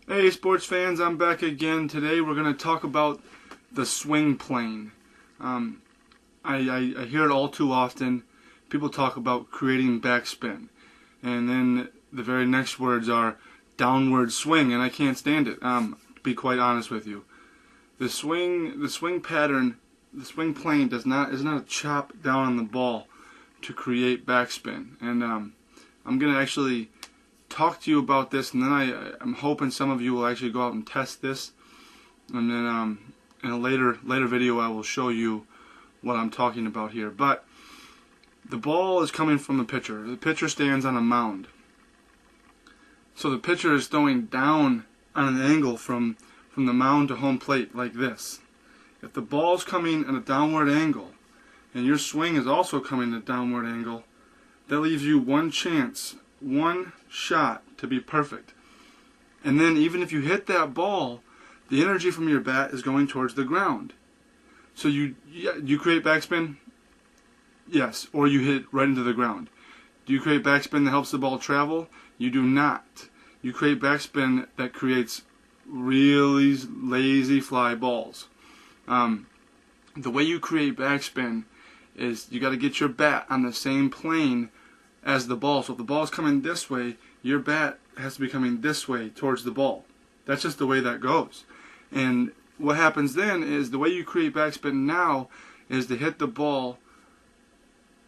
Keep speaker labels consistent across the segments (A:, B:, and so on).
A: Hey sports fans, I'm back again. Today we're going to talk about the swing plane. I hear it all too often. People talk about creating backspin, and then the very next words are downward swing, and I can't stand it. To be quite honest with you, the swing pattern, the swing plane is not a chop down on the ball to create backspin, and I'm going to actually talk to you about this, and then I'm hoping some of you will actually go out and test this, and then in a later video I will show you what I'm talking about here. But the ball is coming from the pitcher. The pitcher stands on a mound, so the pitcher is throwing down on an angle from the mound to home plate like this. If the ball's coming at a downward angle and your swing is also coming at a downward angle, that leaves you one chance, one shot to be perfect. And then even if you hit that ball, the energy from your bat is going towards the ground. So you create backspin? Yes. Or you hit right into the ground. Do you create backspin that helps the ball travel? You do not. You create backspin that creates really lazy fly balls. The way you create backspin is you got to get your bat on the same plane as the ball. So if the ball is coming this way, your bat has to be coming this way towards the ball. That's just the way that goes. And what happens then is the way you create backspin now is to hit the ball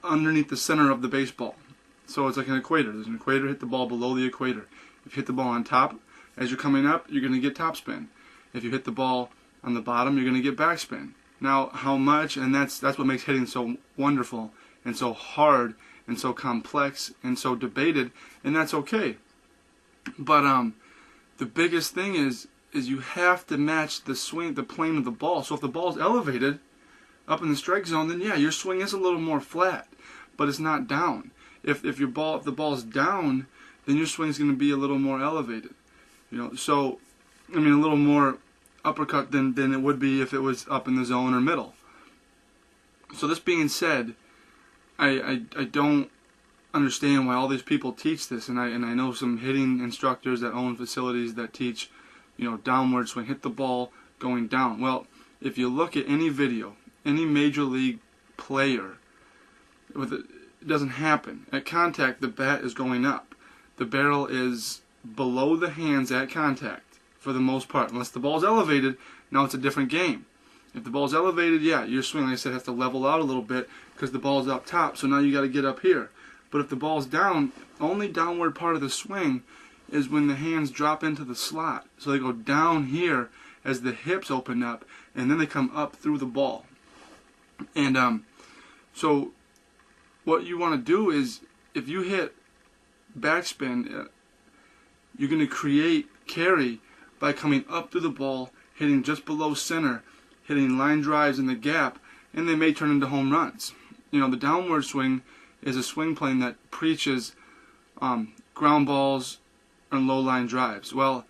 A: underneath the center of the baseball. So it's like an equator. There's an equator, hit the ball below the equator. If you hit the ball on top, as you're coming up, you're going to get topspin. If you hit the ball on the bottom, you're going to get backspin. Now, how much, and that's what makes hitting so wonderful and so hard and so complex and so debated, and that's okay. But the biggest thing is you have to match the swing, the plane of the ball. So if the ball's elevated up in the strike zone, then yeah, your swing is a little more flat, but it's not down. If the ball's down, then your swing's going to be a little more elevated. So I mean a little more uppercut than it would be if it was up in the zone or middle. So this being said, I don't understand why all these people teach this, and I know some hitting instructors that own facilities that teach, downward swing, hit the ball going down. Well, if you look at any video, any major league player, it doesn't happen. At contact, the bat is going up. The barrel is below the hands at contact for the most part, unless the ball's elevated. Now it's a different game. If the ball's elevated, yeah, your swing, like I said, has to level out a little bit because the ball's up top, so now you got to get up here. But if the ball's down, only downward part of the swing is when the hands drop into the slot. So they go down here as the hips open up, and then they come up through the ball. And so what you want to do is, if you hit backspin, you're going to create carry by coming up through the ball, hitting just below center, hitting line drives in the gap, and they may turn into home runs. The downward swing is a swing plane that preaches ground balls and low line drives. Well,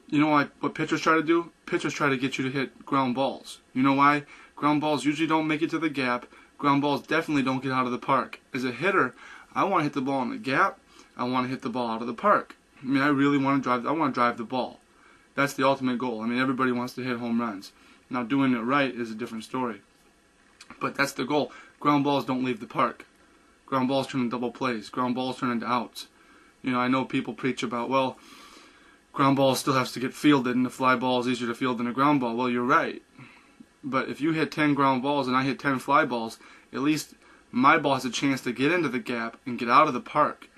A: you know what pitchers try to do? Pitchers try to get you to hit ground balls. You know why? Ground balls usually don't make it to the gap. Ground balls definitely don't get out of the park. As a hitter, I want to hit the ball in the gap. I want to hit the ball out of the park. I mean, I really want to drive. I want to drive the ball. That's the ultimate goal. I mean, everybody wants to hit home runs. Now, doing it right is a different story. But that's the goal. Ground balls don't leave the park. Ground balls turn into double plays. Ground balls turn into outs. I know people preach about, well, ground ball still has to get fielded, and the fly ball is easier to field than a ground ball. Well, you're right. But if you hit 10 ground balls and I hit 10 fly balls, at least my ball has a chance to get into the gap and get out of the park.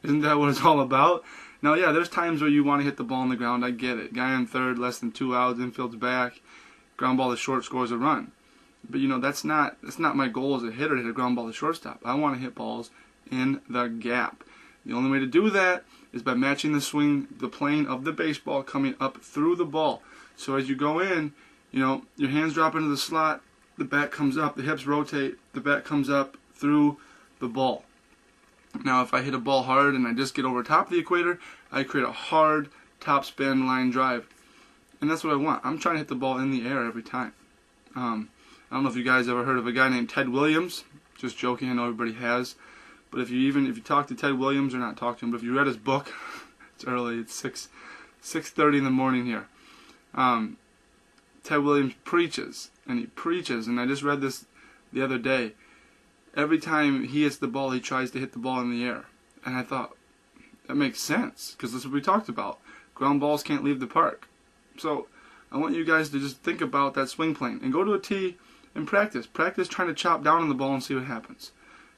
A: Isn't that what it's all about? Now, yeah, there's times where you want to hit the ball on the ground. I get it. Guy on third, less than 2 outs, infield's back, ground ball to short, scores a run. But that's not my goal as a hitter, to hit a ground ball to shortstop. I want to hit balls in the gap. The only way to do that is by matching the swing, the plane of the baseball coming up through the ball. So as you go in, your hands drop into the slot, the bat comes up, the hips rotate, the bat comes up through the ball. Now, if I hit a ball hard and I just get over top of the equator, I create a hard topspin line drive. And that's what I want. I'm trying to hit the ball in the air every time. I don't know if you guys ever heard of a guy named Ted Williams. Just joking, I know everybody has. But if you talk to Ted Williams, or not talk to him, but if you read his book, it's early, it's 6:30 in the morning here. Ted Williams preaches, and he preaches, and I just read this the other day. Every time he hits the ball, he tries to hit the ball in the air. And I thought, that makes sense, because that's what we talked about. Ground balls can't leave the park. So I want you guys to just think about that swing plane and go to a tee and practice. Practice trying to chop down on the ball and see what happens.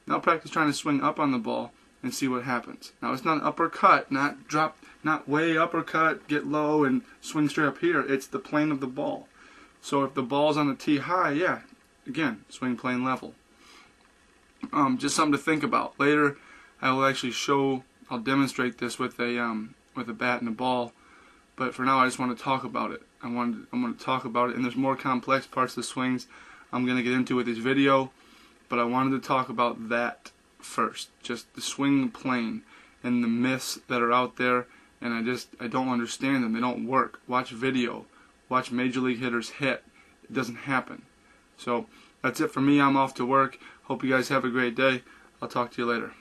A: Now practice trying to swing up on the ball and see what happens. Now it's not an uppercut, not drop, not way uppercut, get low and swing straight up here. It's the plane of the ball. So if the ball's on the tee high, yeah, again, swing plane level. Just something to think about. Later, I will actually I'll demonstrate this with a bat and a ball. But for now, I just want to talk about it. I'm going to talk about it, and there's more complex parts of the swings I'm going to get into with this video. But I wanted to talk about that first, just the swing plane and the myths that are out there. And I don't understand them. They don't work. Watch video. Watch major league hitters hit. It doesn't happen. So that's it for me. I'm off to work. Hope you guys have a great day. I'll talk to you later.